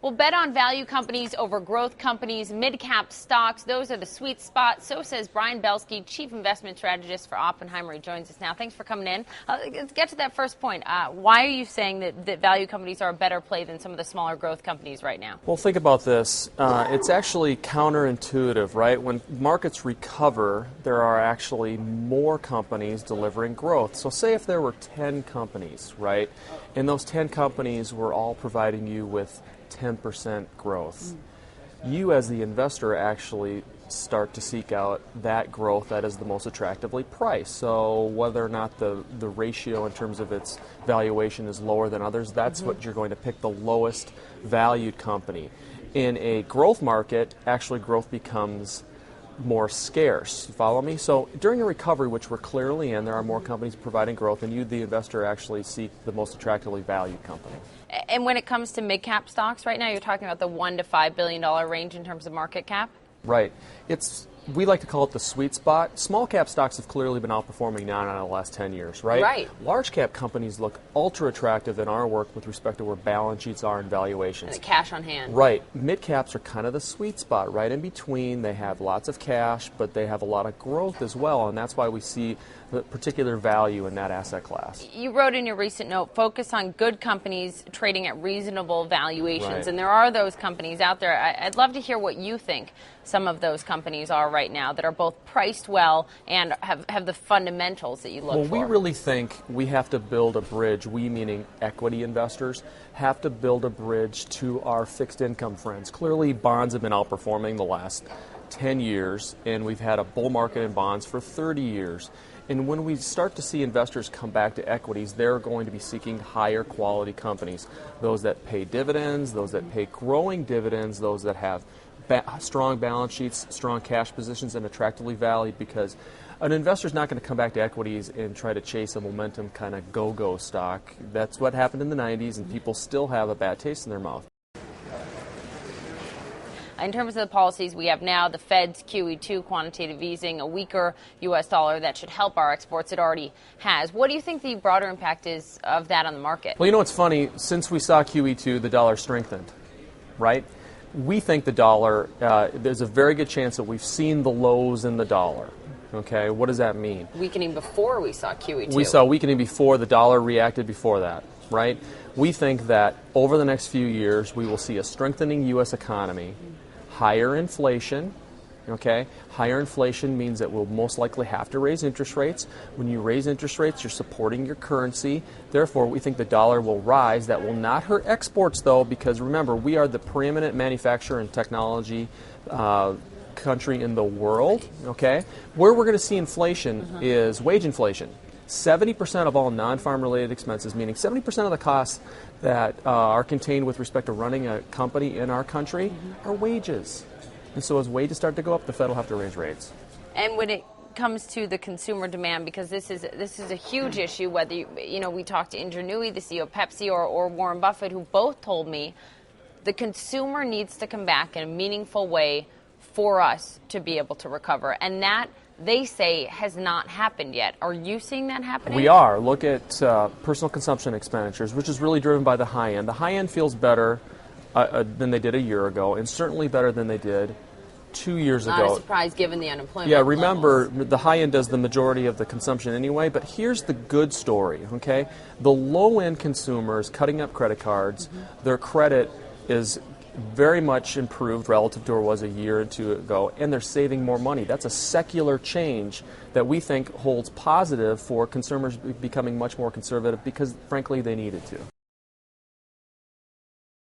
We'll bet on value companies over growth companies, mid-cap stocks. Those are the sweet spots. So says Brian Belski, Chief Investment Strategist for Oppenheimer. He joins us now. Thanks for coming in. Let's get to that first point. Why are you saying that value companies are a better play than some of the smaller growth companies right now? Well, think about this. It's actually counterintuitive, right? When markets recover, there are actually more companies delivering growth. So say if there were 10 companies, right, and those 10 companies were all providing you with 10% growth. You as the investor actually start to seek out that growth that is the most attractively priced. So whether or not the ratio in terms of its valuation is lower than others, that's what you're going to pick, the lowest valued company. In a growth market, actually growth becomes more scarce. Follow me? So during a recovery, which we're clearly in, there are more companies providing growth, and you, the investor, actually seek the most attractively valued company. And when it comes to mid-cap stocks right now, you're talking about the $1 to $5 billion range in terms of market cap? Right. We like to call it the sweet spot. Small cap stocks have clearly been outperforming 9 out of the last 10 years, right? Right. Large cap companies look ultra attractive in our work with respect to where balance sheets are and valuations. And the cash on hand. Right. Mid caps are kind of the sweet spot, right in between. They have lots of cash, but they have a lot of growth as well, and that's why we see the particular value in that asset class. You wrote in your recent note, focus on good companies trading at reasonable valuations, right. And there are those companies out there. I'd love to hear what you think some of those companies are right now that are both priced well and have the fundamentals that you look for. Well, we really think we have to build a bridge, we meaning equity investors, have to build a bridge to our fixed income friends. Clearly, bonds have been outperforming the last 10 years, and we've had a bull market in bonds for 30 years. And when we start to see investors come back to equities, they're going to be seeking higher quality companies, those that pay dividends, those that pay growing dividends, those that have strong balance sheets, strong cash positions, and attractively valued, because an investor's not going to come back to equities and try to chase a momentum kind of go-go stock. That's what happened in the 90s, and people still have a bad taste in their mouth. In terms of the policies we have now, the Fed's QE2, quantitative easing, a weaker U.S. dollar that should help our exports. It already has. What do you think the broader impact is of that on the market? Well, you know what's funny? Since we saw QE2, the dollar strengthened, right? We think the dollar, there's a very good chance that we've seen the lows in the dollar. Okay, what does that mean? Weakening before we saw QE2. We saw weakening before the dollar reacted before that, right? We think that over the next few years, we will see a strengthening U.S. economy, higher inflation. Okay, higher inflation means that we'll most likely have to raise interest rates. When you raise interest rates, you're supporting your currency. Therefore, we think the dollar will rise. That will not hurt exports, though, because remember, we are the preeminent manufacturer and technology country in the world. Okay, where we're going to see inflation is wage inflation. 70% of all non-farm related expenses, meaning 70% of the costs that are contained with respect to running a company in our country, are wages. And so as wages start to go up, the Fed will have to raise rates. And when it comes to the consumer demand, because this is a huge issue, whether we talked to Ingenuity, the CEO of Pepsi, or Warren Buffett, who both told me the consumer needs to come back in a meaningful way for us to be able to recover. And that, they say, has not happened yet. Are you seeing that happening? We are. Look at personal consumption expenditures, which is really driven by the high end. The high end feels better than they did a year ago, and certainly better than they did 2 years ago. Not a surprise given the unemployment Yeah, remember, levels. The high end does the majority of the consumption anyway, but here's the good story, okay? The low-end consumers cutting up credit cards, their credit is very much improved relative to where it was a year or two ago, and they're saving more money. That's a secular change that we think holds positive for consumers becoming much more conservative because, frankly, they needed to.